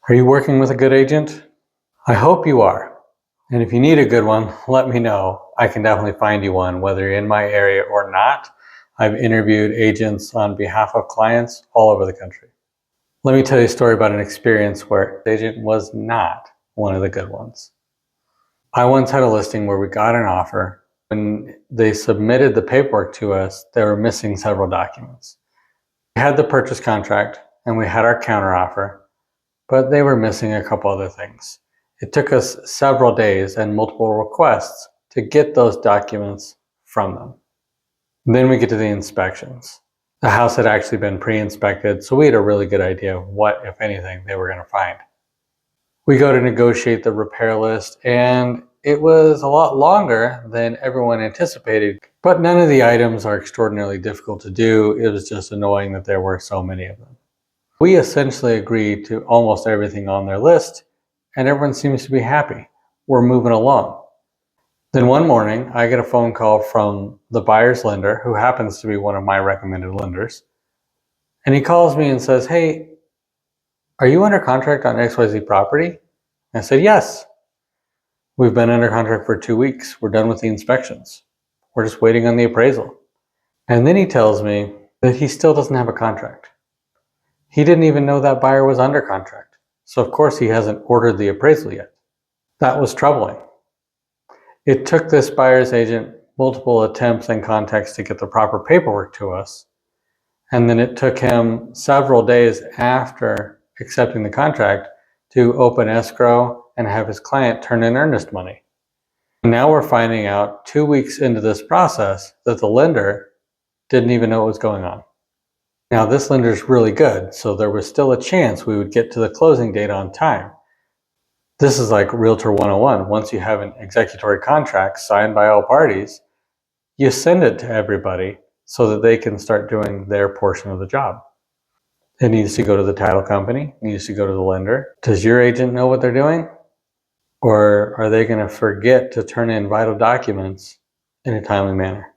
Are you working with a good agent? I hope you are. And if you need a good one, let me know. I can definitely find you one, whether you're in my area or not. I've interviewed agents on behalf of clients all over the country. Let me tell you a story about an experience where the agent was not one of the good ones. I once had a listing where we got an offer. When they submitted the paperwork to us, they were missing several documents. We had the purchase contract and we had our counteroffer, but they were missing a couple other things. It took us several days and multiple requests to get those documents from them. Then we get to the inspections. The house had actually been pre-inspected, so we had a really good idea of what, if anything, they were going to find. We go to negotiate the repair list, and it was a lot longer than everyone anticipated, but none of the items are extraordinarily difficult to do. It was just annoying that there were so many of them. We essentially agreed to almost everything on their list, and everyone seems to be happy. We're moving along. Then one morning, I get a phone call from the buyer's lender, who happens to be one of my recommended lenders. And he calls me and says, "Hey, are you under contract on XYZ property?" I said, "Yes. We've been under contract for 2 weeks. We're done with the inspections. We're just waiting on the appraisal." And then he tells me that he still doesn't have a contract. He didn't even know that buyer was under contract. So of course he hasn't ordered the appraisal yet. That was troubling. It took this buyer's agent multiple attempts and contacts to get the proper paperwork to us. And then it took him several days after accepting the contract to open escrow and have his client turn in earnest money. And now we're finding out 2 weeks into this process that the lender didn't even know what was going on. Now this lender is really good, so there was still a chance we would get to the closing date on time. This is like Realtor 101. Once you have an executory contract signed by all parties, you send it to everybody so that they can start doing their portion of the job. It needs to go to the title company, it needs to go to the lender. Does your agent know what they're doing? Or are they going to forget to turn in vital documents in a timely manner?